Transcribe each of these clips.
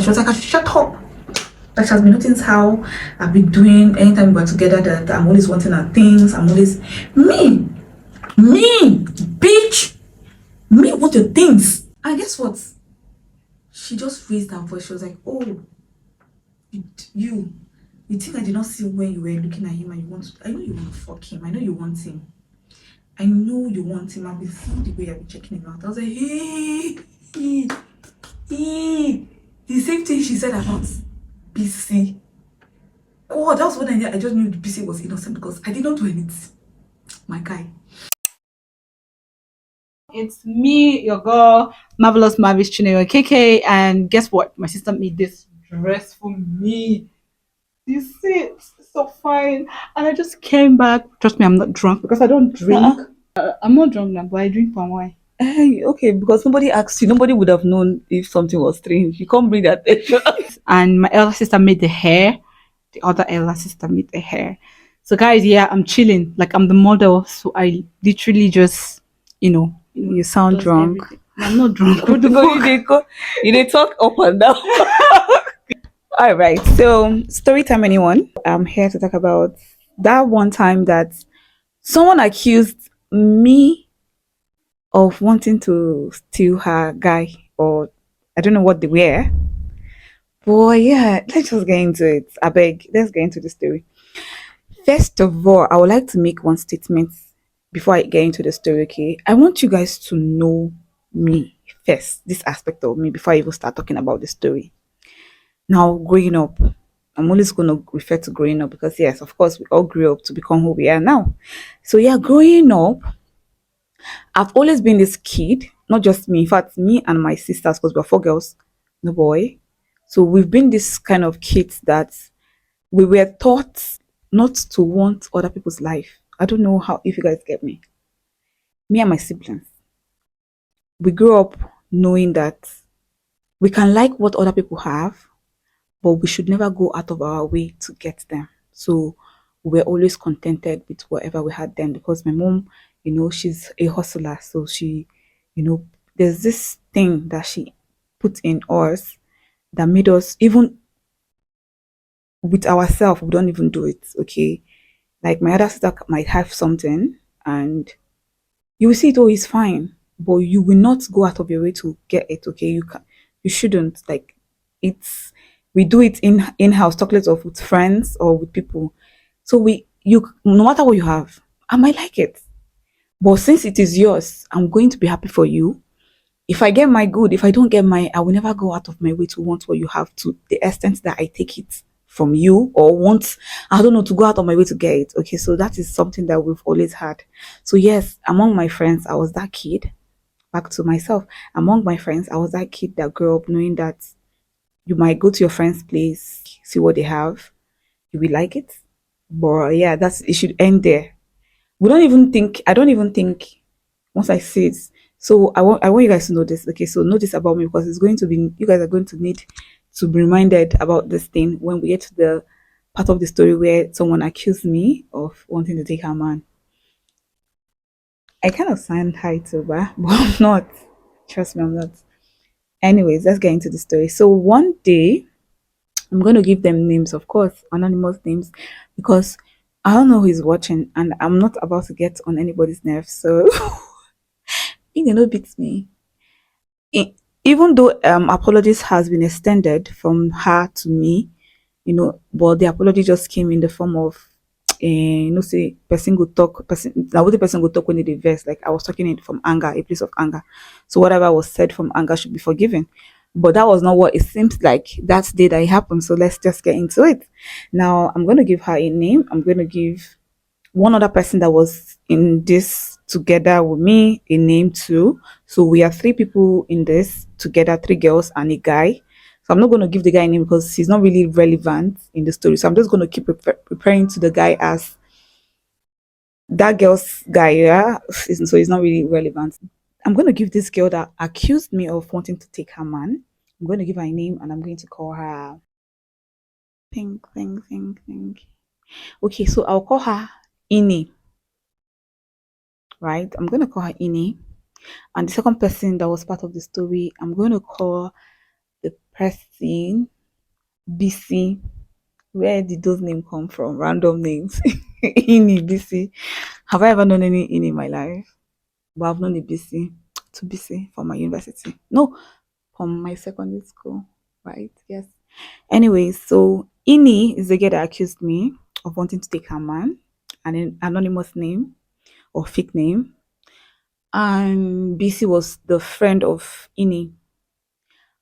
She was like, I should shut up. That she has been noticing how I've been doing anytime we're together, that I'm always wanting her things. I'm always me, bitch, me want your things. And guess what? She just raised her voice. She was like, oh, you, you think I did not see when you were looking at him and you want to, I know you want to fuck him. I know you want him. I know you want him. I've been seeing the way I've been checking him out. I was like, hey. The same thing she said about BC. Oh, that was when I just knew the BC was innocent because I did not do anything. My guy. It's me, your girl, Marvelous Marvis Chineo KK, and guess what? My sister made this dress for me. You see, it's so fine. And I just came back. Trust me, I'm not drunk because I don't drink. I'm not drunk now, but I drink palm wine. Hey, okay, because nobody asked you, nobody would have known if something was strange. You can't bring that attention. And my elder sister made the hair. The other elder sister made the hair. So guys, yeah, I'm chilling. Like I'm the model. So I literally just, You sound does drunk. everything. I'm not drunk. What the No, fuck? you dey talk up and down. All right. So, story time, anyone? I'm here to talk about that one time that someone accused me of wanting to steal her guy, or I don't know what they were. Boy, yeah, let's just get into it. I beg, let's get into the story. First of all, I would like to make one statement before I get into the story, okay? I want you guys to know me first, this aspect of me, before I even start talking about the story. Now, growing up, I'm always going to refer to growing up because, yes, of course, we all grew up to become who we are now. So, yeah, growing up, I've always been this kid, not just me, in fact, me and my sisters, because we're four girls, no boy. So, we've been this kind of kids that we were taught not to want other people's life. I don't know how, if you guys get me. Me and my siblings, we grew up knowing that we can like what other people have, but we should never go out of our way to get them. So we're always contented with whatever we had then because my mom, she's a hustler. So she, there's this thing that she put in us that made us, even with ourselves, we don't even do it. Okay. Like my other sister might have something and you will see it, oh, it's fine, but you will not go out of your way to get it. Okay. You shouldn't. Like it's, we do it in-house, chocolates or with friends or with people. So no matter what you have, I might like it. But since it is yours, I'm going to be happy for you. If I get my good, if I don't get my, I will never go out of my way to want what you have to the extent that I take it from you or want, I don't know, to go out of my way to get it. Okay, so that is something that we've always had. So yes, among my friends, I was that kid. Back to myself, among my friends, I was that kid that grew up knowing that you might go to your friend's place, see what they have, you will like it. But yeah, that's it should end there. I don't even think once I say it. So I want you guys to know this. Okay, so know this about me because it's going to be you guys are going to need to be reminded about this thing when we get to the part of the story where someone accused me of wanting to take her man. I kind of signed hi to her, but I'm not. Trust me, I'm not. Anyways, let's get into the story. So one day, I'm going to give them names, of course, anonymous names, because I don't know who is watching, and I'm not about to get on anybody's nerves. So, if they know beats me, E- even though apologies has been extended from her to me, but the apology just came in the form of, say person go talk, person now what the person go talk when they verse. Like I was talking it from anger, a place of anger. So whatever was said from anger should be forgiven. But that was not what it seems like that day that it happened. So let's just get into it. Now I'm going to give her a name. I'm going to give one other person that was in this together with me a name too. So we are three people in this together, three girls and a guy. So I'm not going to give the guy a name because he's not really relevant in the story. So I'm just going to keep referring to the guy as that girl's guy. Yeah, so he's not really relevant. I'm going to give this girl that accused me of wanting to take her man. I'm going to give her a name and I'm going to call her Pink, Pink, Pink, Pink. Okay, so I'll call her Ini, right? I'm going to call her Ini. And the second person that was part of the story, I'm going to call the person, BC. Where did those names come from? Random names. Ini, BC. Have I ever known any Ini in my life? But I've known a BC to BC from my university. No, from my secondary school. Right? Yes. Anyway, so Ini is the girl that accused me of wanting to take her man, an anonymous name or fake name. And BC was the friend of Ini.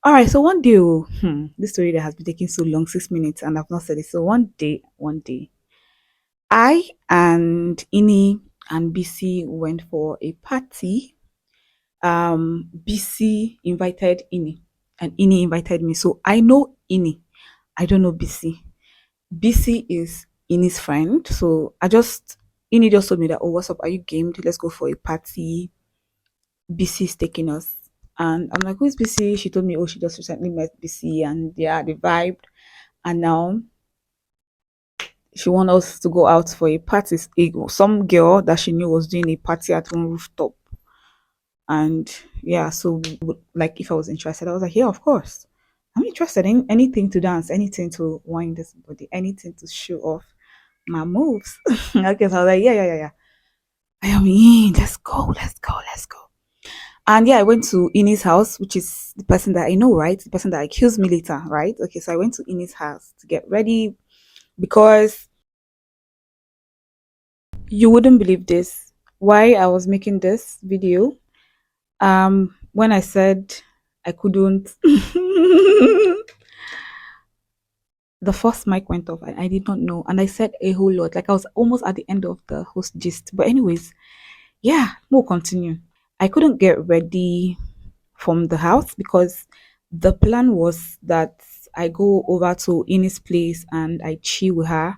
All right, so one day, this story that has been taking so long, 6 minutes, and I've not said it. So one day, I and Ini and BC went for a party. BC invited Ini, and Ini invited me. So I know Ini, I don't know BC. BC is Ini's friend. So Ini just told me that, oh, what's up? Are you gamed? Let's go for a party. BC is taking us. And I'm like, who is BC? She told me, oh, she just recently met BC, and yeah, they vibed. And now she wanted us to go out for a party. Some girl that she knew was doing a party at one rooftop. And yeah, so like if I was interested, I was like, yeah, of course. I'm interested in anything to dance, anything to wind this body, anything to show off my moves. Okay, so I was like, yeah. I am in. Let's go. And yeah, I went to Ini's house, which is the person that I know, right? The person that accused me later, right? Okay, so I went to Ini's house to get ready because you wouldn't believe this. Why I was making this video. When I said I couldn't, the first mic went off. I did not know, and I said a whole lot. Like I was almost at the end of the host gist. But anyways, yeah, we'll continue. I couldn't get ready from the house because the plan was that I go over to Ini's place and I chill with her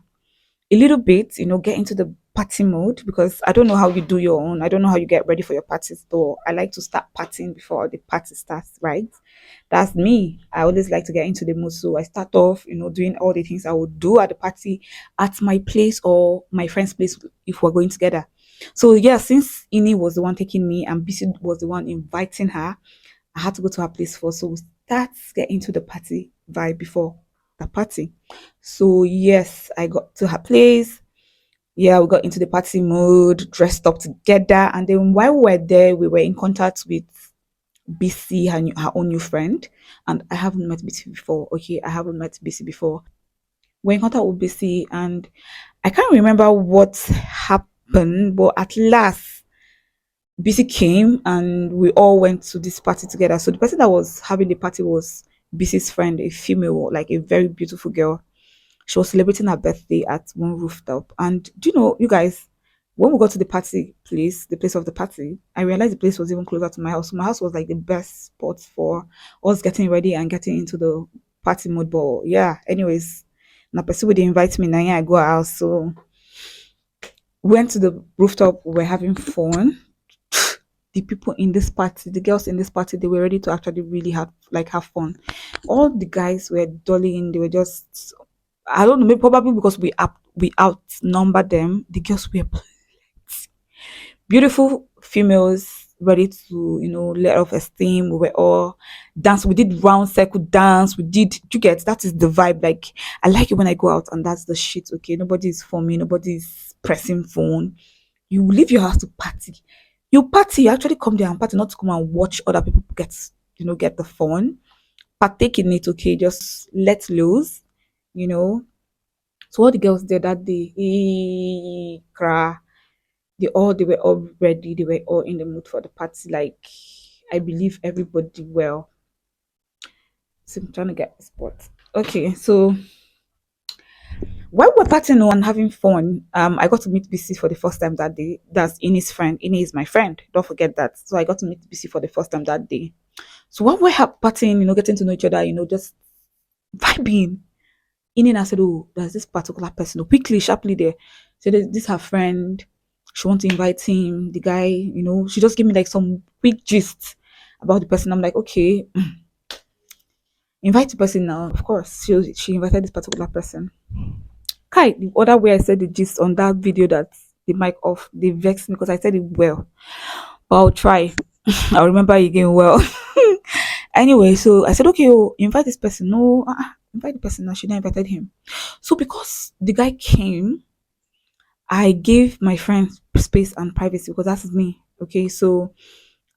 a little bit, get into the party mode, because I don't know how you do your own. I don't know how you get ready for your parties, though. I like to start partying before the party starts, right? That's me. I always like to get into the mood. So I start off, doing all the things I would do at the party at my place or my friend's place if we're going together. So yeah, since Ini was the one taking me and BC was the one inviting her, I had to go to her place first. So we start getting into the party vibe before the party. So yes, I got to her place. Yeah, we got into the party mode, dressed up together, and then while we were there, we were in contact with BC, her own new friend. And I haven't met BC before. Okay, I haven't met BC before. We're in contact with BC, and I can't remember what happened, but at last BC came and we all went to this party together. So the person that was having the party was BC's friend, a female, like a very beautiful girl. She was celebrating her birthday at one rooftop. And do you know, you guys, when we got to the party place, the place of the party, I realized the place was even closer to my house. So my house was like the best spot for us getting ready and getting into the party mode. But yeah, anyways, now person would invite me, now I go out. So went to the rooftop, we were having fun. The people in this party, the girls in this party, they were ready to actually really have fun. All the guys were dollying, they were just, I don't know, maybe probably because we outnumbered them. The girls were beautiful females ready to, let off steam. We were all dance. We did round circle dance. You get, that is the vibe. Like, I like it when I go out and that's the shit. Okay, nobody's for me, nobody's pressing phone. You leave your house to party. You party, you actually come there and party, not to come and watch other people get the fun. Partake in it, okay? Just let loose, So all the girls there that day, they were all ready, they were all in the mood for the party. Like, I believe everybody well. So I'm trying to get the spot. Okay, so while we're partying and having fun, I got to meet BC for the first time that day. That's Ini's friend. Ini is my friend. Don't forget that. So I got to meet BC for the first time that day. So while we're partying, getting to know each other, just vibing. Ini said, oh, there's this particular person. Quickly, sharply there. So this her friend. She wants to invite him. The guy, she just gave me like some quick gist about the person. I'm like, okay, invite the person now. Of course, she invited this particular person. Kai, the other way I said the gist on that video that the mic off, they vexed me because I said it well. But I'll try. I'll remember again well. Anyway, so I said, okay, oh, invite this person. No, invite the person. I should have invited him. So because the guy came, I gave my friend space and privacy because that's me. Okay, so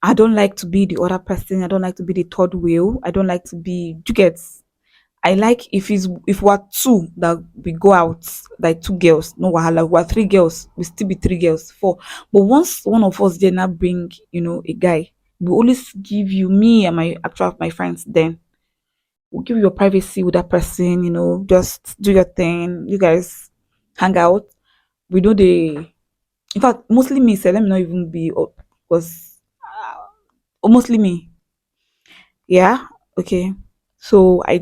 I don't like to be the other person. I don't like to be the third wheel. I don't like to be. You get? I like if we're two that we go out like two girls, no wahala. If we're three girls, we still be three girls, four. But once one of us did not bring, a guy, we always give you me and my friends. Then we'll give you your privacy with that person. Just do your thing. You guys hang out. We know the. In fact, mostly me. So let me not even be was mostly me. Yeah. Okay. So I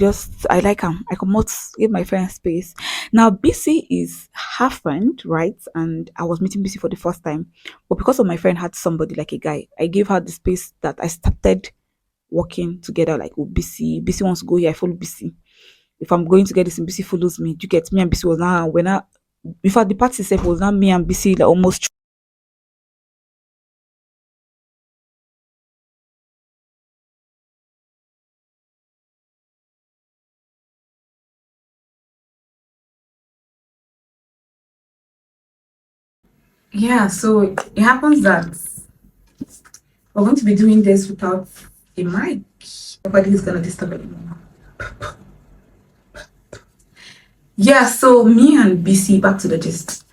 like him. I come out give my friend space. Now BC is her friend, right? And I was meeting BC for the first time. But because of my friend had somebody like a guy, I gave her the space that I started working together, like oh BC wants to go here, I follow BC. If I'm going to get this and BC follows me, you get me and BC was now when I before the party itself was not me and BC like almost. Yeah, so it happens that we're going to be doing this without a mic. Nobody is gonna disturb anymore. Yeah, so me and BC, back to the gist.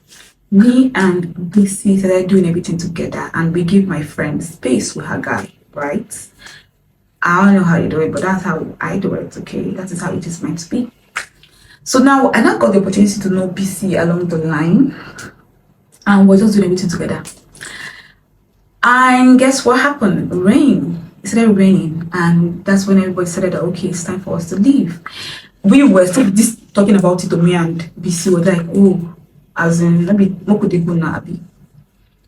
Me and BC started doing everything together, and we give my friend space with her guy, right? I don't know how you do it, but that's how I do it, okay? That is how it is meant to be. So now I now got the opportunity to know BC along the line, and we're just doing everything together. And guess what happened? Rain. It started raining, and that's when everybody said that okay, it's time for us to leave. We were still just talking about it to me and BC was like, oh, as in let me what could they go now, Abby?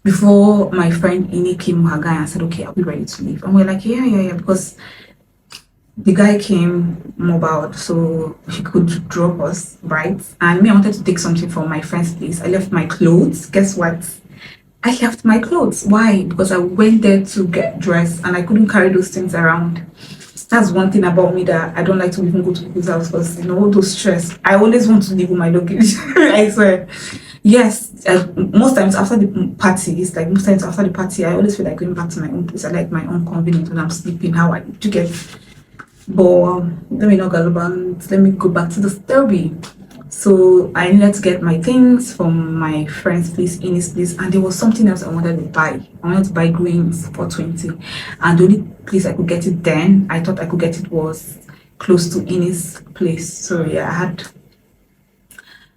Before my friend Ini came with her guy and said, okay, are we ready to leave? And we're like, yeah, because the guy came mobile, so he could drop us, right? And me, I wanted to take something from my friend's place. I left my clothes. Guess what? I left my clothes. Why? Because I went there to get dressed and I couldn't carry those things around. That's one thing about me that I don't like to even go to people's house because all those stress. I always want to leave with my luggage. I swear. Yes, most times after the party, it's like most times after the party, I always feel like going back to my own place. I like my own convenience when I'm sleeping. How I do get. But let me not go about. Let me go back to the story. So I needed to get my things from my friend's place, Ines place, and there was something else I wanted to buy. I wanted to buy greens for 20, and the only place I could get it then, I thought I could get it was close to Ines place. So yeah, I had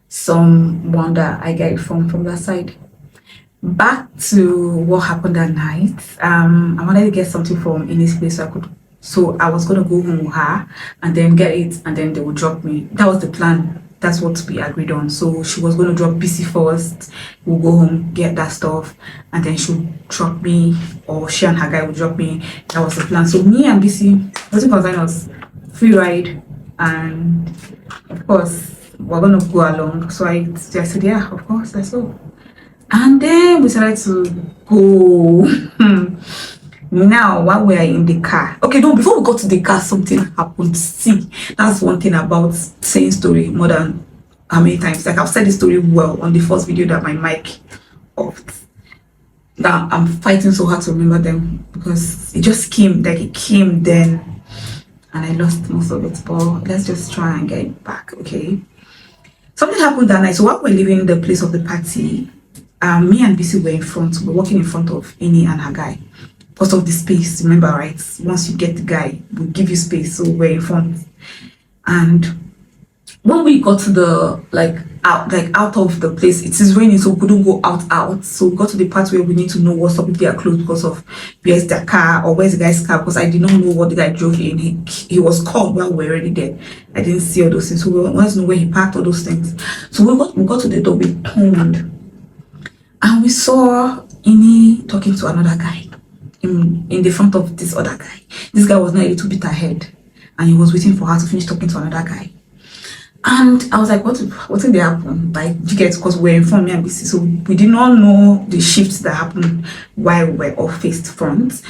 someone that I get it from that side. Back to what happened that night. I wanted to get something from Ines place so I was gonna go home with her and then get it, and then they would drop me. That was the plan. That's what we agreed on. So she was going to drop BC first. We'll go home, get that stuff, and then she'll drop me, or she and her guy will drop me. That was the plan. So me and BC, wasn't concern us, free ride, and of course we're gonna go along. So I said, yeah, of course, let's go. And then we started to go. Now, while we are in the car, okay, no, before we got to the car, something happened. See, that's one thing about saying story more than how many times. Like I've said the story well on the first video that my mic off. Now I'm fighting so hard to remember them because it just came, like it came then, and I lost most of it. But let's just try and get it back, okay? Something happened that night. So while we're leaving the place of the party, me and BC were in front. We're walking in front of Ini and her guy. Because of the space, remember, right? Once you get the guy, we'll give you space, so we're in front. And when we got to the out of the place, it is raining, so we couldn't go out. So we got to the part where we need to know what's up if they are closed because of where's their car or where's the guy's car, because I did not know what the guy drove in. He was called while we were already there. I didn't see all those things, so we wanted to know where he parked all those things. So we got to the door, we turned, and we saw Ini talking to another guy in the front of this other guy. This guy was not a little bit ahead, and he was waiting for her to finish talking to another guy. And I was like, what did they happen? Like, you get, because we're in front of me and BC, so we did not know the shifts that happened while we were all faced front.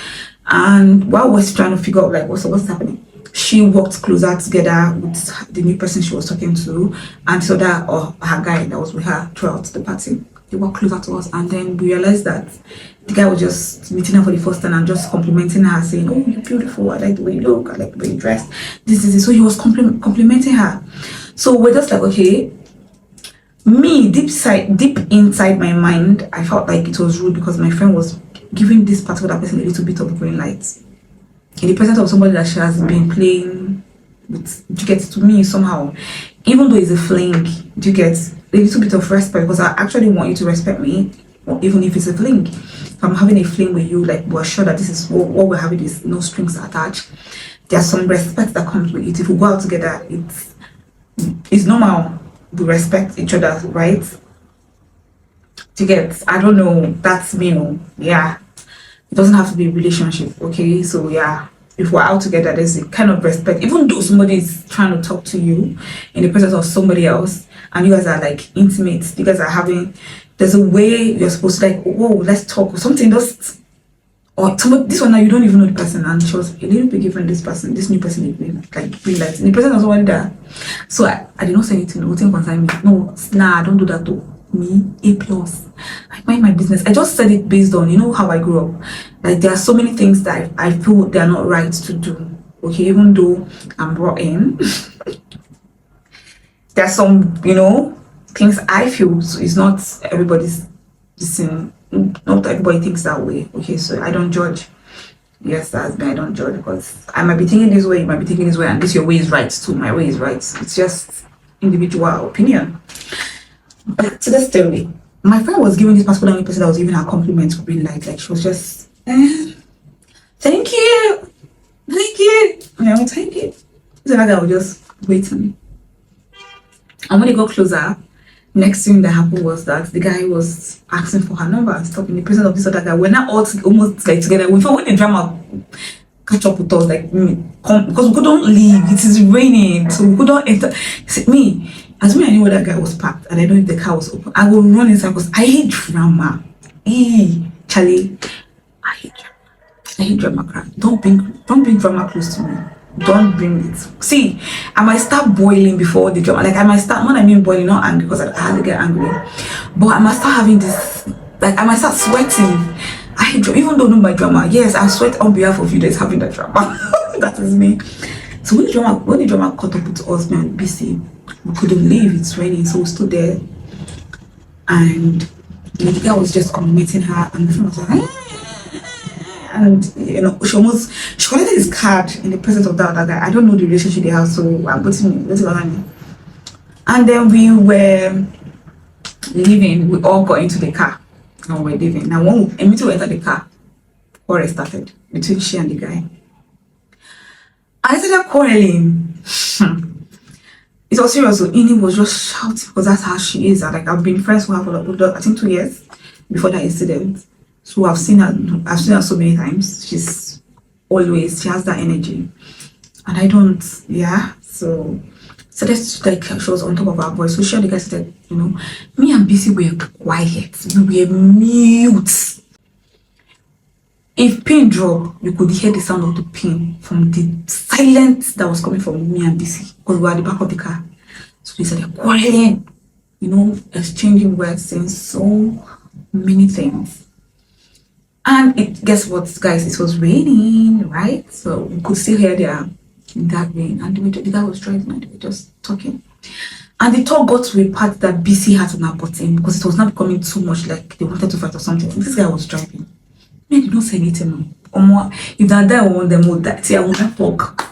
And while we're trying to figure out like what's happening, she walked closer together with the new person she was talking to, and so that or her guy that was with her throughout the party. They walked closer to us, and then we realized that the guy was just meeting her for the first time and just complimenting her, saying, "Oh, you're beautiful. I like the way you look. I like the way you dress. This is it." So he was complimenting her. So we're just like, okay. Me, deep inside my mind, I felt like it was rude because my friend was giving this particular person a little bit of green light in the presence of somebody that she has been playing with. Do you get to me somehow? Even though it's a fling, do you get a little bit of respect? Because I actually want you to respect me, or even if it's a fling. If I'm having a fling with you, like we're sure that this is what we're having is no strings attached. There's some respect that comes with it. If we go out together, it's normal. We respect each other, right? To get, I don't know, that's me. Yeah, it doesn't have to be a relationship, okay? So yeah, if we're out together, there's a kind of respect, even though somebody is trying to talk to you in the presence of somebody else and you guys are like intimate, you guys are having, there's a way you're supposed to like, whoa, let's talk or something, just or somebody, this one now you don't even know the person, and she was a little bit giving this person, this new person, like green light in the presence of someone there. So I did not say anything, nothing concern me. No, nah, don't do that though. Me, A plus. I mind my business. I just said it based on, you know, how I grew up. Like there are so many things that I feel they are not right to do. Okay, even though I'm brought in, there are some, you know, things I feel so it's not everybody's listen. Not everybody thinks that way. Okay, so I don't judge. Yes, that's me. I don't judge because I might be thinking this way, you might be thinking this way, and this your way is right too. My way is right. It's just individual opinion. But to the story, my friend was giving this particular person that was giving her compliments green light. Like she was just, thank you, thank you. So that guy was just waiting. And when they got closer, next thing that happened was that the guy was asking for her number and stuff in the presence of this other guy. We're not all almost like together. We found when the drama catch up with us, like because we couldn't leave. It is raining, so we couldn't enter. He said, me, as me, I knew where that guy was parked, and I know if the car was open. I will run inside because I hate drama. Hey, Charlie, I hate drama. I hate drama. Crap. Don't bring drama close to me. Don't bring it. See, I might start boiling before the drama. Like I might start, when I mean boiling, not angry because I had to get angry, but I might start having this. Like I might start sweating. I hate drama, even though no my drama. Yes, I sweat on behalf of you that's having that drama. That is me. So when the drama caught up with us, man, BC, we couldn't leave. It's raining, so we stood there, and the guy was just complimenting her, and the friend was like, and you know, she collected his card in the presence of that other guy. I don't know the relationship they have, so I'm putting it. And then we were leaving. We all got into the car and we were leaving. Now when we entered the car, quarrel started between she and the guy. I started quarreling. It was serious. So Ini was just shouting because that's how she is. Like I've been friends with her for I think 2 years before that incident. So I've seen her so many times. She has that energy. And I don't, yeah. So that's like she was on top of her voice. So she and the guy said, you know, me and BC were quiet. We were mute. If pin dropped, you could hear the sound of the pin from the silence that was coming from me and BC because we were at the back of the car. So they started quarreling, you know, exchanging words, saying so many things. And guess what, guys? It was raining, right? So we could still hear that rain. And the guy was driving and they were just talking. And the talk got to a part that BC had to now butt in because it was not becoming too much like they wanted to fight or something. This guy was driving. Me, did not say anything. If that guy want them would that, I would not talk.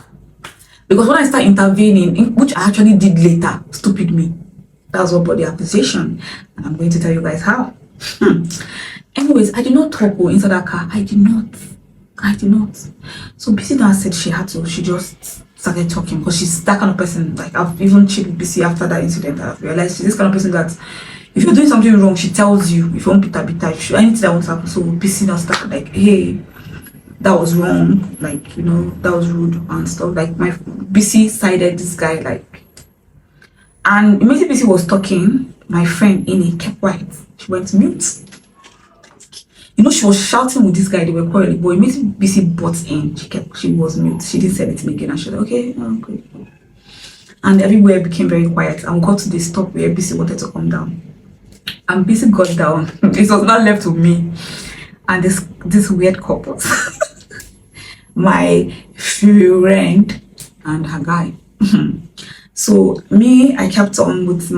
Because when I start intervening, which I actually did later, stupid me. That was what brought the accusation. And I'm going to tell you guys how. Anyways, I did not talk inside that car. I did not. So BC now said she had to. She just started talking because she's that kind of person. Like I've even checked BC after that incident. I've realized she's this kind of person that if you're doing something wrong, she tells you. If you want bitter, anything that wants to happen. So BC now started like, hey, that was wrong. Like, you know, that was rude and stuff. Like my BC sided this guy like, and immediately BC was talking. My friend Ini kept quiet. She went mute. You know, she was shouting with this guy, they were quarreling, but immediately BC butts in. She was mute. She didn't say anything again. And she was like, okay, okay. And everywhere became very quiet. And we got to the stop where BC wanted to come down. And BC got down. It was not left with me. And this weird couple. My friend and her guy. So me, I kept on with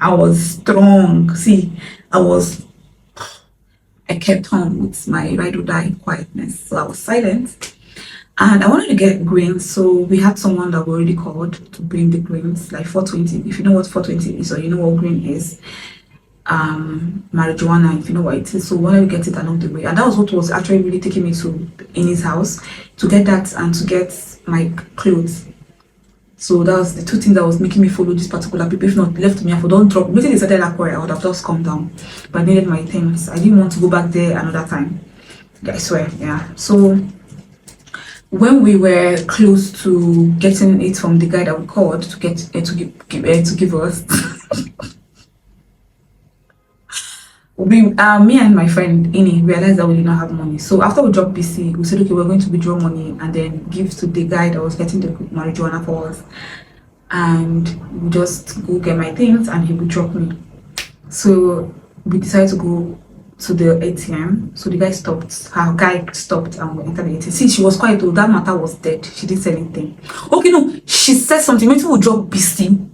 I was strong. See, I kept on with my ride or die quietness. So I was silent. And I wanted to get greens. So we had someone that we already called to bring the greens, like 420. If you know what 420 is or you know what green is, marijuana, if you know what it is. So we wanted to get it along the way. And that was what was actually really taking me to in his house to get that and to get my clothes. So that was the two things that was making me follow this particular people. If not, left me, I don't drop. Maybe they started that quarry, I would have just come down. But I needed my things. I didn't want to go back there another time. I swear, yeah. So when we were close to getting it from the guy that we called to get to give us, me and my friend Ini realized that we did not have money. So after we dropped BC, we said, okay, we're going to withdraw money and then give to the guy that was getting the marijuana for us. And we just go get my things and he would drop me. So we decided to go to the ATM. So the guy stopped. Her guy stopped and we entered the ATM. See, she was quiet though. That matter was dead. She didn't say anything. Okay, no, she said something. Maybe we'll drop BC.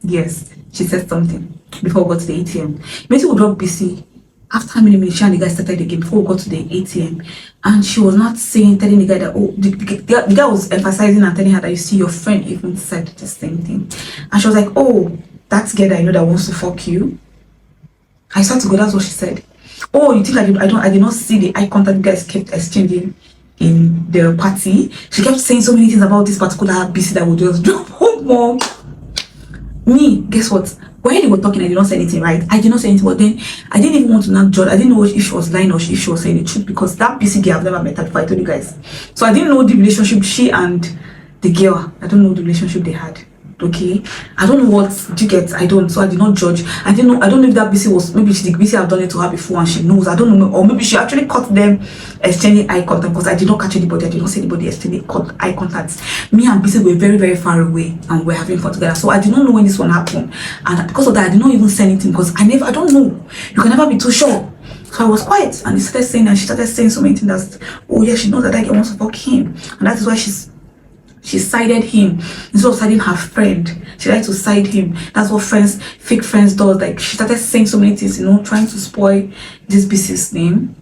Yes, she said something before we got to the ATM. Maybe we'll drop BC. After how many minutes, she and the guy started again before we got to the ATM. And she was not telling the guy that, oh, the guy was emphasizing and telling her that, you see, your friend even said the same thing. And she was like, oh, that girl that I know that wants to fuck you. I swear to God, that's what she said. Oh, you think I did not see the eye contact you guys kept exchanging in the party? She kept saying so many things about this particular BC that would just drop home more. Me, guess what? When they were talking, I did not say anything, right? I did not say anything, but then I didn't even want to not judge. I didn't know if she was lying or if she was saying the truth because that PC girl I've never met her before, I told you guys. So I didn't know the relationship she and the girl. I don't know the relationship they had. Okay, I don't know what you get. I don't, so I did not judge. I don't know if that BC was, maybe the BC have done it to her before and she knows. I don't know, or maybe she actually caught them exchanging eye contact because I did not catch anybody. I did not see anybody exchanging eye contact. Me and BC were very, very far away and we're having fun together. So I did not know when this one happened, and because of that, I did not even say anything because I don't know. You can never be too sure. So I was quiet, and she started saying so many things that, oh yeah, she knows that I wants to fuck him, and that is why she sided him instead of siding her friend. She tried to side him. That's what fake friends does. Like she started saying so many things, trying to spoil this BC's name.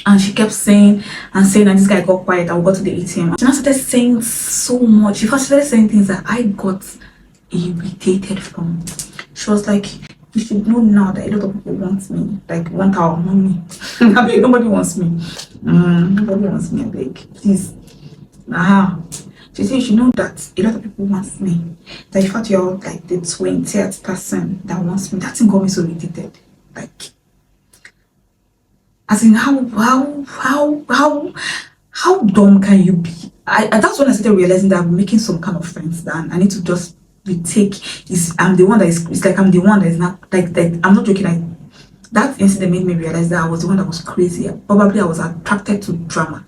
And she kept saying, and this guy got quiet. I will go to the ATM. She now started saying so much. She first started saying things that I got irritated from. She was like, you should know now that a lot of people want me. Like, want our money. I mean, nobody wants me. Nobody wants me, I beg. Please. She said, you know that a lot of people want me. That in fact you're like the 20th person that wants me. That thing got me so irritated. Like, as in how dumb can you be? That's when I started realizing that I'm making some kind of friends that I need to just I'm the one that is, it's like I'm the one that is not like I'm not joking. That incident made me realize that I was the one that was crazy. Probably I was attracted to drama.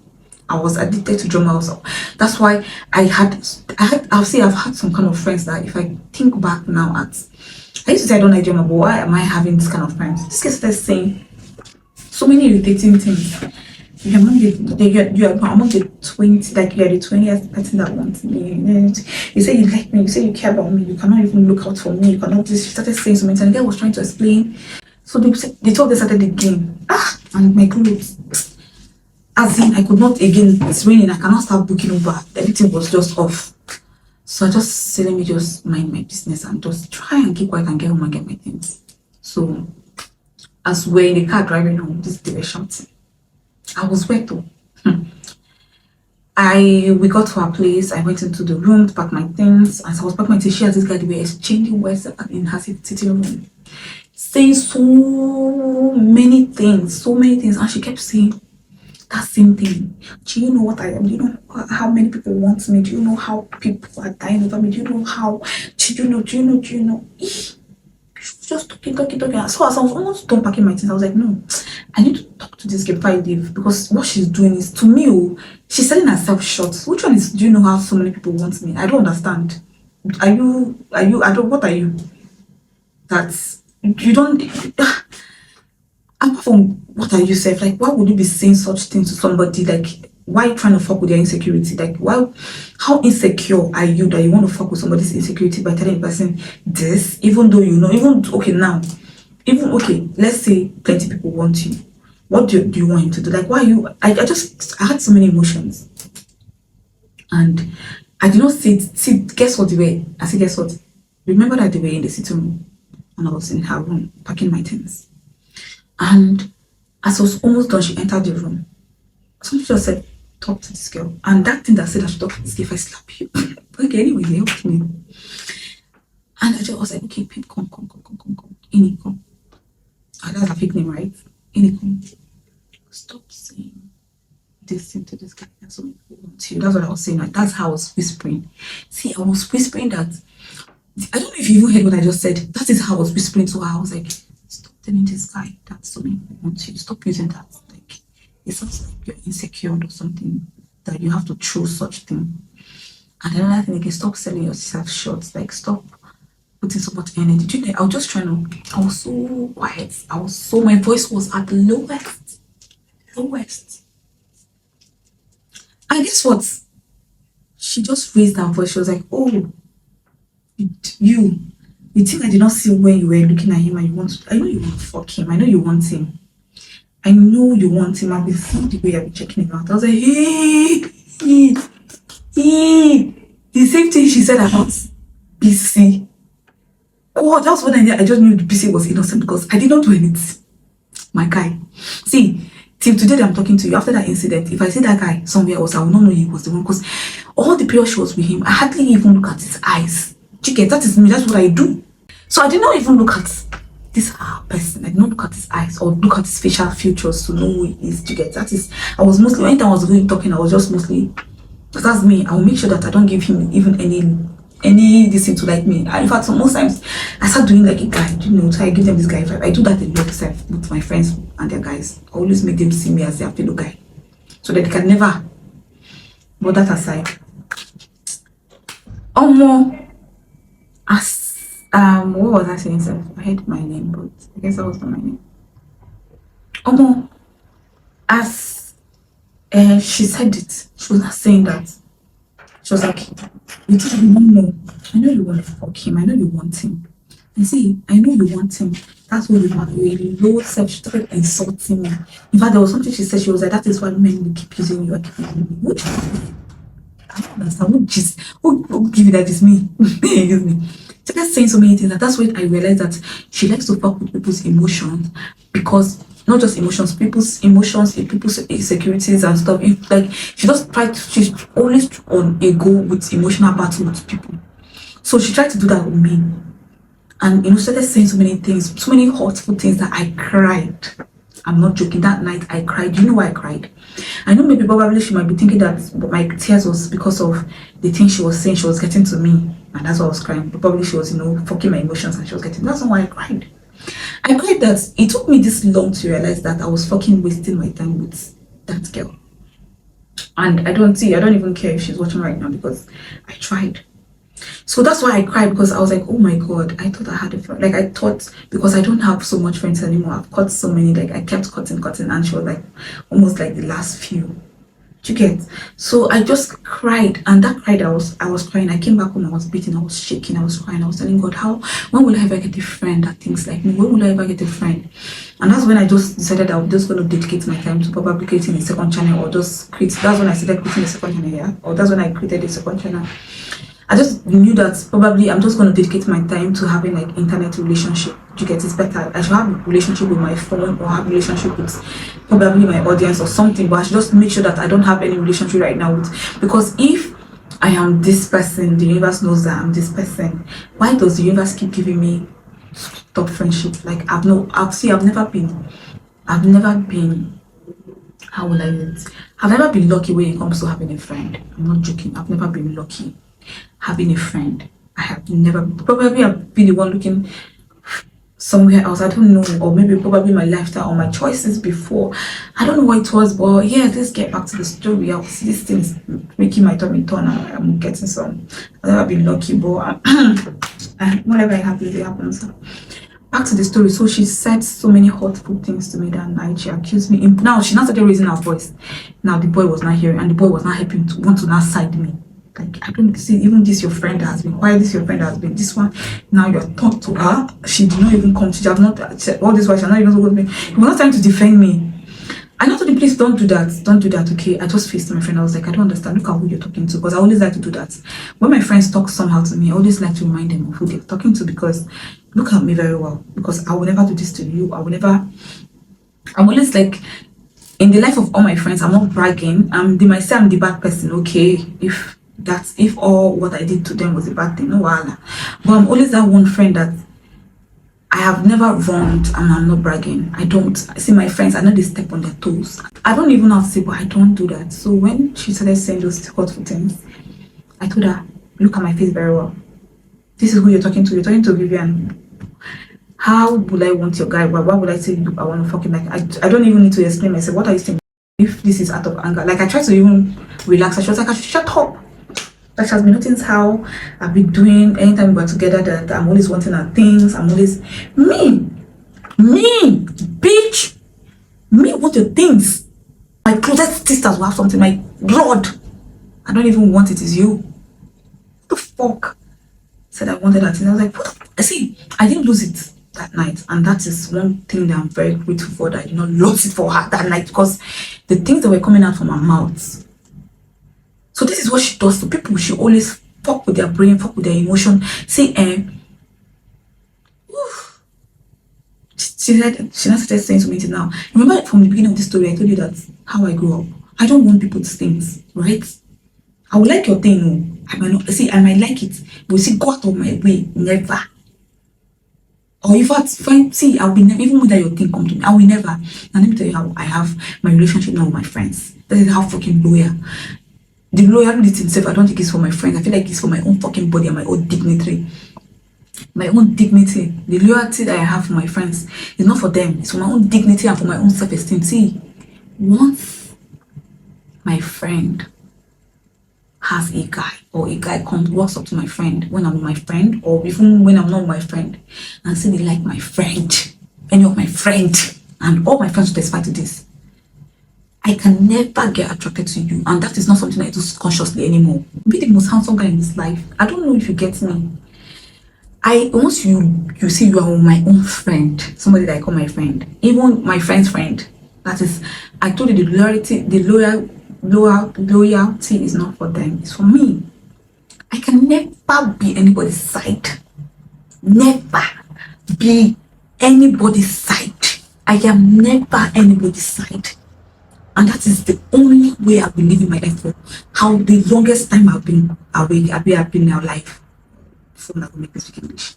I was addicted to drama also. That's why I've had some kind of friends that if I think back now I used to say I don't like drama, but why am I having this kind of friends? This guy started saying so many irritating things. You're among the 20, like you're the 20th person that wants me. You say you like me, you say you care about me, you cannot even look out for me, you cannot this. She started saying so many things, and the guy was trying to explain. So they told they started the game. And my clothes. As in, I could not again, it's raining, I cannot start booking Uber. Everything was just off. So I just said, let me just mind my business and just try and keep quiet and get home and get my things. So, as we're in the car driving home, they were shouting. I was wet though. We got to our place, I went into the room to pack my things. As I was packing my things, she and this guy, they were exchanging words in her sitting room. Saying so many things, and she kept saying, that same thing. Do you know what I am? Do you know how many people want me? Do you know how people are dying over me? Do you know how? Do you know? She was just talking. So as I was almost done packing my things, I was like, no, I need to talk to this girl before I leave because what she's doing is to me, oh, she's selling herself short. Which one is, do you know how so many people want me? I don't understand. I don't, what are you? That's, you don't, apart from what are you say, like, why would you be saying such things to somebody? Like, why you trying to fuck with their insecurity? Like, why, how insecure are you that you want to fuck with somebody's insecurity by telling the person this, even though you know, even, okay, now, even, okay, let's say plenty people want you. What do you want him to do? Like, why you, I had so many emotions. And I did not see, guess what they were? I said, guess what? Remember that they were in the sitting room and I was in her room packing my things. And as I was almost done, she entered the room. Somebody just said, talk to this girl. And that thing that said I should talk to this girl, if I slap you. Okay, anyway, they helped me. And I just was like, okay, Pip, come. Ini, come. And that's a fake name, right? Ini, come. Stop saying this thing to this guy. That's so many people want you. That's what I was saying. Like, that's how I was whispering. See, I was whispering that. I don't know if you even heard what I just said. That is how I was whispering to her. I was like, stop telling this guy that so many people want you. Stop using that. Like, it sounds like you're insecure or something that you have to throw such thing. And another thing again, stop selling yourself short. Like, stop putting so much energy. You know, I was just trying to, I was so quiet. My voice was at the lowest. And guess what? She just raised her voice. She was like, oh, you think I did not see when you were looking at him and you want to, I know you want to fuck him. I know you want him. I've been seeing the way you've been checking him out. I was like, hey. The same thing she said about BC. Oh, that's when I just knew the BC was innocent because I did not do anything. My guy. See, till today that I'm talking to you, after that incident, if I see that guy somewhere else, I will not know he was the one because all the period she was with him, I hardly even look at his eyes. Chicken, that is me, that's what I do. So I did not even look at this person. I did not look at his eyes or look at his facial features to know who he is. Chicken, that is, I was mostly, anytime I was going talking, I was just mostly, that's me. I will make sure that I don't give him even any this thing to like me. In fact, so most times I start doing like a guy, you know, so I give them this guy vibe. I do that a lot with my friends and their guys. I always make them see me as their fellow guy, so that they can never. But that aside, as what was I saying? Sir? I hate my name, but I guess that was not my name. As she said it, she was not saying that. She was like, you don't know. I know you want to fuck him. I know you want him. And see, I know you want him. That's what you want. You're low self. She started insulting me. In fact, there was something she said. She was like, that is why men will keep using you. I don't understand. Who give you that? It's me. Excuse me. She started saying so many things. That's when I realized that she likes to fuck with people's emotions, because not just emotions, people's insecurities and stuff. If like she's always on a go with emotional battle with people. So she tried to do that with me, and started saying so many things, so many hurtful things that I cried. I'm not joking. That night I cried. Do you know why I cried? I know maybe probably she might be thinking that my tears was because of the things she was saying. She was getting to me, and that's why I was crying. But probably she was, fucking my emotions, and she was getting. That's not why I cried. I cried that it took me this long to realize that I was fucking wasting my time with that girl. And I don't even care if she's watching right now, because I tried. So that's why I cried, because I was like, oh my god, I thought I had a friend. Like, I thought, because I don't have so much friends anymore, I've cut so many, like I kept cutting, and she was like almost like the last few. Do you get? So I just cried, and that cried, I was crying. I came back home, I was beating, I was shaking, I was crying, I was telling God, when will I ever get a friend that thinks like me? When will I ever get a friend? And that's when I just decided I'm just going to dedicate my time to probably creating a second channel, or just create. That's when I started creating a second channel, yeah? Or that's when I created a second channel. I just knew that probably I'm just going to dedicate my time to having like internet relationship. You get, it's better. I should have a relationship with my phone, or have a relationship with probably my audience or something, but I should just make sure that I don't have any relationship right now with, because if I am this person, the universe knows that I'm this person. Why does the universe keep giving me top friendship? Like I've never been, how will I say it? I've never been lucky when it comes to having a friend. I'm not joking. I've never been lucky having a friend. I have never, probably I've been the one looking somewhere else. I don't know, or maybe probably my lifestyle or my choices before. I don't know what it was, but yeah, let's get back to the story. I was this thing is making my tummy turn. I'm getting some. I've never been lucky, but whatever happens, it happens. Back to the story. So she said so many hurtful things to me that night. She accused me. Now she now started raising her voice. Now the boy was not hearing, and the boy was not helping to want to now side me. Like, I don't see, even this your friend has been quiet, this your friend has been this one. Now you're talking to her. She did not even come. She has not said all this while she has not even told me. You were not trying to defend me. I know to the place, don't do that. Don't do that, okay? I just faced my friend. I was like, I don't understand. Look at who you're talking to. Because I always like to do that. When my friends talk somehow to me, I always like to remind them of who they're talking to, because look at me very well. Because I will never do this to you. I'm always like, in the life of all my friends, I'm not bragging. They might say I'm the bad person, okay? If all what I did to them was a bad thing, no wala. But I'm always that one friend that I have never wronged, and I'm not bragging. I don't see my friends, I know they step on their toes. I don't even have to say, but I don't do that. So when she started saying those hurtful things, I told her, look at my face very well. This is who you're talking to. You're talking to Vivian. How would I want your guy? Why would I say I want to fuck him? Like, I don't even need to explain myself. What are you saying? If this is out of anger, like I try to even relax. She was like, I should shut up. Like, she has been noticing how I've been doing anytime we're together, that I'm always wanting her things. I'm always me, bitch, me want your things. My closest sisters will have something. My blood, I don't even want it. Is you. What the fuck? Said I wanted that thing. I was like, what? See, I didn't lose it that night, and that is one thing that I'm very grateful for, that I did not lose it for her that night, because the things that were coming out from her mouth. So this is what she does to people. She always fuck with their brain, fuck with their emotion. Say, she now started saying to me now. Remember from the beginning of the story, I told you that how I grew up. I don't want people's things, right? I would like your thing, no. I might not see. I might like it, but see, go out of my way, never. Or if I find, see, I will be never, even when that your thing come to me, I will never. Now let me tell you how I have my relationship now with my friends. That is how fucking loyal. The loyalty itself, I don't think it's for my friends. I feel like it's for my own fucking body and my own dignity. My own dignity. The loyalty that I have for my friends is not for them. It's for my own dignity and for my own self-esteem. See, once my friend has a guy, or a guy comes, walks up to my friend when I'm with my friend, or even when I'm not with my friend, and say they like my friend, any of my friend, and all my friends will testify to this, I can never get attracted to you, and that is not something I do consciously anymore. Be the most handsome guy in this life. I don't know if you get me. Once you see you are my own friend, somebody that I call my friend, even my friend's friend, that is, I told you the loyalty is not for them, it's for me. I can never be anybody's side. Never be anybody's side. I am never anybody's side. And that is the only way I've been living my life for how the longest time I've been awake. I've been alive. So I'm not gonna make me speak English.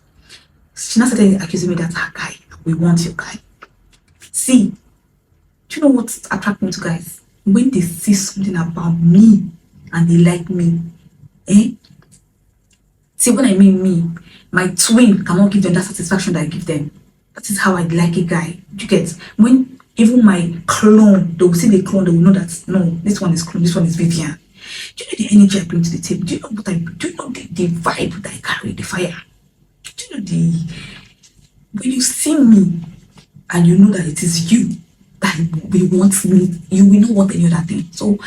She now started accusing me that her guy, we want your guy. See, do you know what attracts me to guys? When they see something about me and they like me, See, when I mean me, my twin cannot give them that satisfaction that I give them. That is how I like a guy. Do you get? When even my clone, they will see the clone, they will know that no, this one is clone, this one is Vivian. Do you know the energy I bring to the table? Do you know what do you know the vibe that I carry, the fire? Do you know when you see me and you know that it is you that will want me, you will not want any other thing. So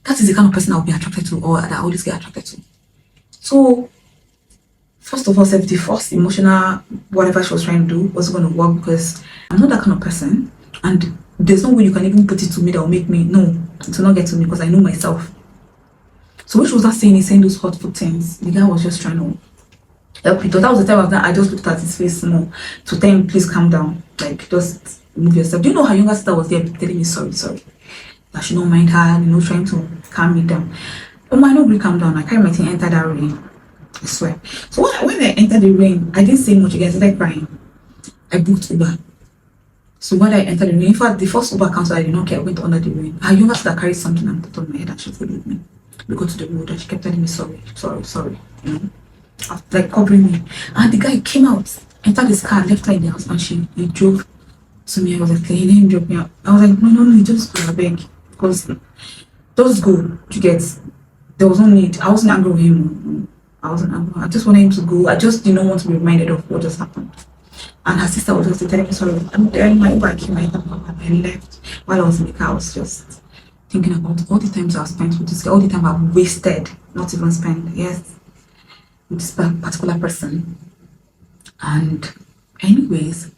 that is the kind of person I'll be attracted to, or that I always get attracted to. So first of all, the first emotional whatever she was trying to do wasn't going to work, because I'm not that kind of person, and there's no way you can even put it to me that will make me to not get to me, because I know myself. So when she was not saying those hurtful things, the guy was just trying to help me. That was the time I just looked at his face more to tell him, please calm down, like just move yourself. Do you know her younger sister was there telling me sorry, that she don't mind her, trying to calm me down. I don't really calm down. I carry my thing, enter that rain. I swear. So when I entered the rain, I didn't say much again. I started crying. I booked Uber. So when I entered the rain, in fact, the first Uber counselor, I did not care. I went under the rain. Her younger sister carried something on the top of my head, and she followed me. We go to the road, and she kept telling me sorry. Like covering me. And the guy came out. entered his car, left her in the house, and he drove to me. I was like, he didn't drop me out. I was like, no, you just go, I beg. Because just go, you get. There was no need. I wasn't angry with him. I wasn't angry. I just wanted him to go. I just did not want to be reminded of what just happened. And her sister was just telling me, sorry, I'm there in my Uber, I came, I left. While I was in the car, I was just thinking about all the times I've spent with this guy, all the time I've wasted, not even spent, yes, with this particular person. And anyways,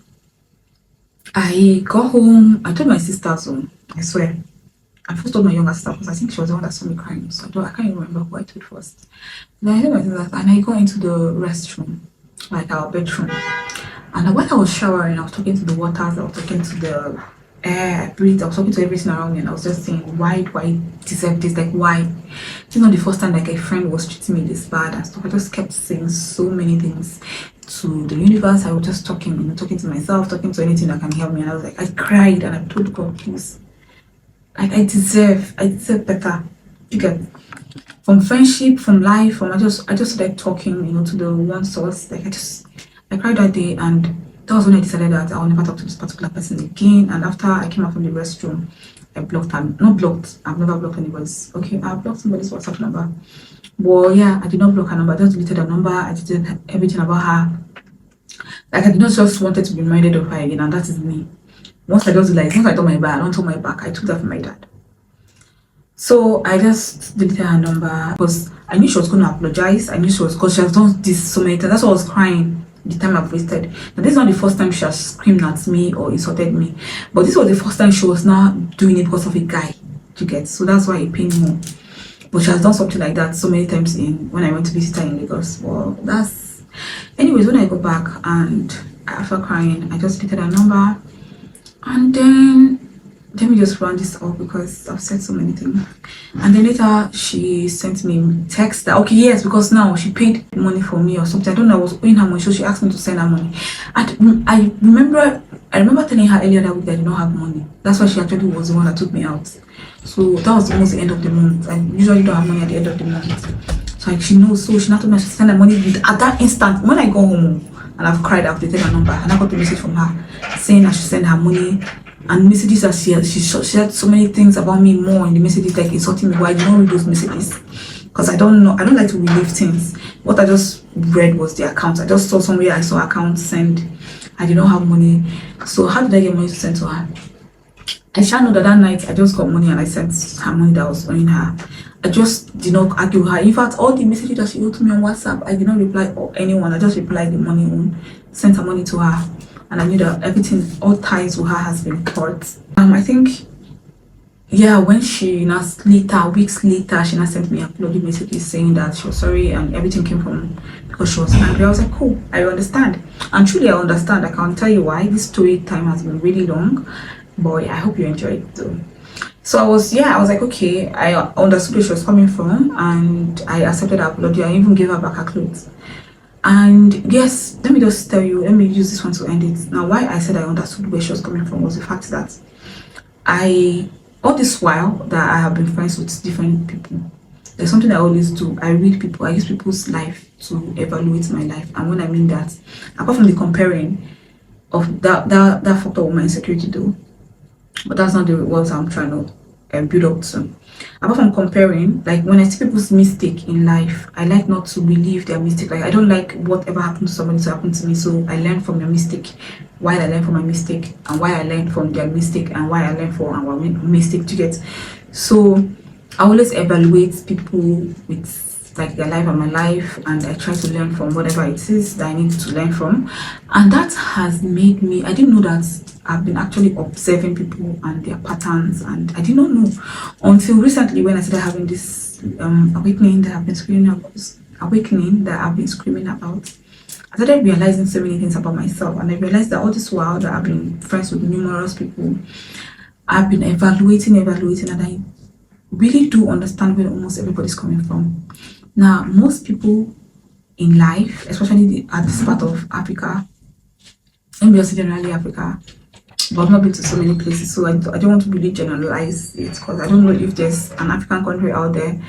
I got home, I told my sister, so I swear. I first told my younger sister because I think she was the one that saw me crying. So I can't even remember who I told first. Then I told my sister, and I got into the restroom, like our bedroom. And when I was showering, I was talking to the waters, I was talking to the air, I breathed, I was talking to everything around me, and I was just saying, why do I deserve this? Like, why? It's not the first time like a friend was treating me this bad and stuff. I just kept saying so many things to the universe. I was just talking, talking to myself, talking to anything that can help me. And I was like, I cried and I told God, please, like I deserve better. You get from friendship, from life, from I just started talking, to the one source. Like I cried that day, and that was when I decided that I'll never talk to this particular person again. And after I came out from the restroom, I blocked her. Not blocked. I've never blocked anybody's. Okay, I blocked somebody's WhatsApp number. Well, yeah, I did not block her number. I just deleted her number. I did everything about her. Like I did not just wanted to be reminded of her again, and that is me. Once I just realized, once I told my bad, I don't tell my back. I took that from my dad. So I just deleted her number because I knew she was going to apologize. I knew because she has done this so many times. That's why I was crying the time I've wasted. Now, this is not the first time she has screamed at me or insulted me, but this was the first time she was not doing it because of a guy, you get. So that's why it pained more. But she has done something like that so many times when I went to visit her in Lagos. Well, anyways, when I got back and after crying, I just deleted her number. And then let me just run this off because I've said so many things. And then later she sent me text that, okay, yes, because now she paid money for me or something. I don't know, I was owing her money, so she asked me to send her money. And I remember telling her earlier that week that I did not have money. That's why she actually was the one that took me out. So that was almost the end of the month. I usually don't have money at the end of the month. So like, she knows, so she now told me I should send her money at that instant. When I go home and I've cried, I've deleted her number, and I got a message from her saying I should send her money. And messages that she shared so many things about me more in the messages, like insulting me. Why I don't read those messages? Because I don't know. I don't like to relive things. What I just read was the account. I just saw somewhere I saw account send. I did not have money. So how did I get money to send to her? I shall know that night I just got money and I sent her money that I was owing her. I just did not argue with her. In fact, all the messages that she wrote to me on WhatsApp, I did not reply or anyone. I just replied the money on, sent her money to her. And I knew that everything, all ties with her has been cut. I think, yeah, when she weeks later, she now sent me uploaded messages saying that she was sorry and everything came from because she was angry. I was like, cool, I understand. And truly I understand. I can't tell you why. This story time has been really long, but I hope you enjoyed it though. So I was like, okay, I understood where she was coming from and I accepted her apology. I even gave her back her clothes. And yes, let me just tell you, let me use this one to end it. Now, why I said I understood where she was coming from was the fact that all this while that I have been friends with different people, there's something I always do. I read people, I use people's life to evaluate my life. And when I mean that, apart from the comparing of that factor with my insecurity though, but that's not the words I'm trying to build up to. Apart from comparing, like when I see people's mistake in life, I like not to relive their mistake. Like I don't like whatever happened to somebody to happen to me. So I learn from their mistake, why I learn from my mistake, and why I learn from their mistake, and why I learn from our mistake to get. So I always evaluate people with like their life and my life, and I try to learn from whatever it is that I need to learn from. And that has made me, I didn't know that I've been actually observing people and their patterns, and I did not know until recently when I started having this awakening that I've been screaming about. I started realizing so many things about myself, and I realized that all this while that I've been friends with numerous people, I've been evaluating, and I really do understand where almost everybody's coming from. Now, most people in life, especially at this part of Africa, and just generally Africa, but I've not been to so many places, so I don't want to really generalize it because I don't know if there's an African country out there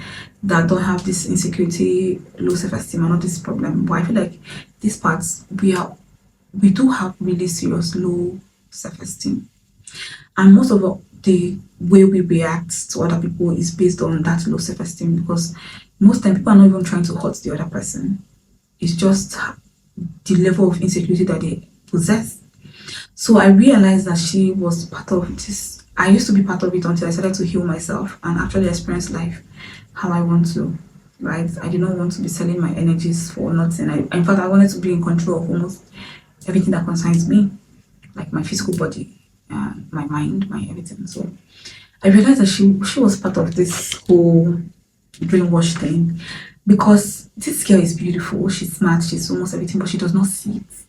that don't have this insecurity, low self-esteem, and not this problem. But I feel like these parts, we are we do have really serious low self-esteem, and most of the way we react to other people is based on that low self-esteem, because most time people are not even trying to hurt the other person. It's just the level of insecurity that they possess. So I realized that she was part of this. I used to be part of it until I started to heal myself and actually experience life how I want to, right? I did not want to be selling my energies for nothing. In fact, I wanted to be in control of almost everything that concerns me, like my physical body, my mind, my everything. So I realized that she was part of this whole brainwash thing, because this girl is beautiful, she's smart, she's almost everything, but she does not see it,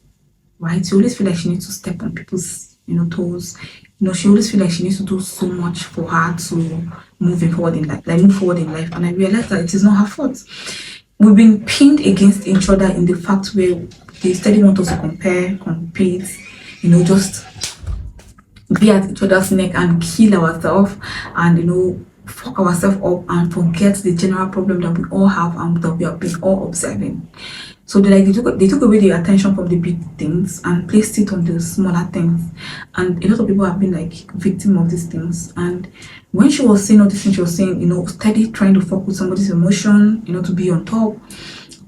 right? She always feel like she needs to step on people's, toes. She always feel like she needs to do so much for her to forward in life, move forward in life. And I realized that it is not her fault. We've been pinned against each other in the fact where they steadily want us to compare, compete, just be at each other's neck and kill ourselves, and fuck ourselves up and forget the general problem that we all have and that we have been all observing. So they took away the attention from the big things and placed it on the smaller things. And a lot of people have been like victim of these things. And when she was saying all these things, she was saying, steady trying to fuck with somebody's emotion, to be on top,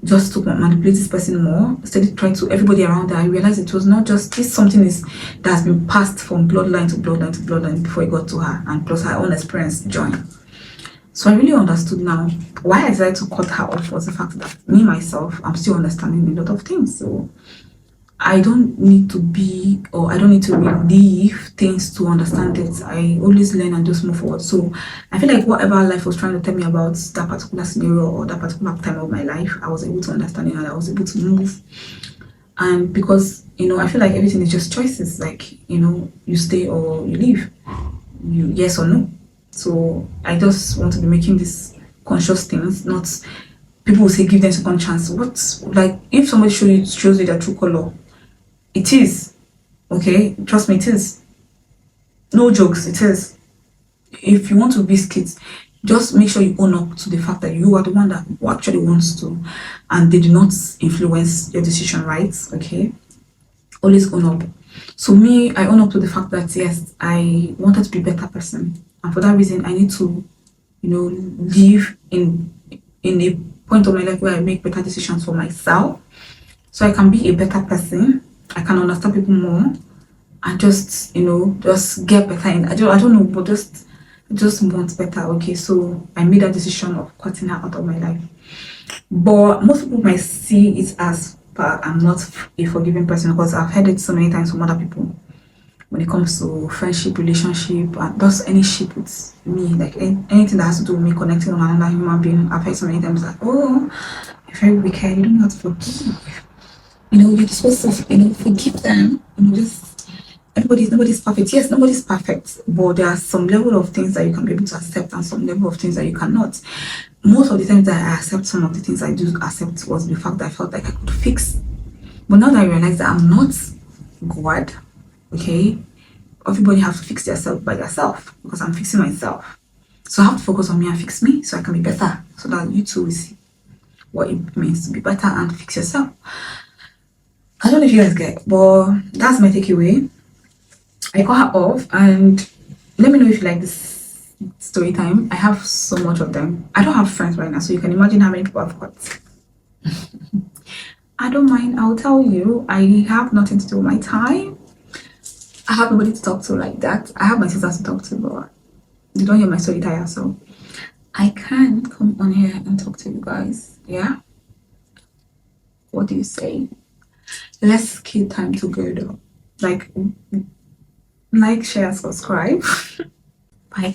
just to manipulate this person more, steady trying to everybody around her. I realized it was not just this, something that has been passed from bloodline to bloodline to bloodline before it got to her, and plus her own experience joined. So I really understood now why I decided to cut her off was the fact that me myself, I'm still understanding a lot of things. So I don't need to relive things to understand it. I always learn and just move forward. So I feel like whatever life was trying to tell me about that particular scenario or that particular time of my life, I was able to understand it and I was able to move. And because, I feel like everything is just choices. Like, you stay or you leave. Yes or no. So I just want to be making these conscious things, not people will say give them a second chance. Like if somebody shows you their true color, it is okay. Trust me, it is. No jokes, it is. If you want to risk it, just make sure you own up to the fact that you are the one that actually wants to, and they do not influence your decision, right? Okay, always own up. So me, I own up to the fact that yes, I wanted to be a better person. And for that reason, I need to, live in a point of my life where I make better decisions for myself, so I can be a better person. I can understand people more, and just get better. I don't know, but just want better. Okay, so I made that decision of cutting her out of my life. But most people might see it as I'm not a forgiving person, because I've heard it so many times from other people. When it comes to friendship, relationship, and just any ship with me, like anything that has to do with me connecting with another human being, I've heard so many times that, oh, you're very wicked, you don't know how to forgive. You're supposed to, forgive them. Just nobody's perfect. Yes, nobody's perfect, but there are some level of things that you can be able to accept and some level of things that you cannot. Most of the times that I accept some of the things I do accept was the fact that I felt like I could fix. But now that I realize that I'm not God, okay, everybody have to fix themselves by themselves, because I'm fixing myself. So I have to focus on me and fix me so I can be better, so that you too will see what it means to be better and fix yourself. I don't know if you guys get, but that's my takeaway. I cut her off, and let me know if you like this story time. I have so much of them. I don't have friends right now, so you can imagine how many people I've got. I don't mind, I'll tell you. I have nothing to do with my time. I have nobody to talk to like that. I have my sisters to talk to, but you don't hear my story tire, so I can come on here and talk to you guys. Yeah? What do you say? Let's keep time together. Like, share, subscribe. Bye.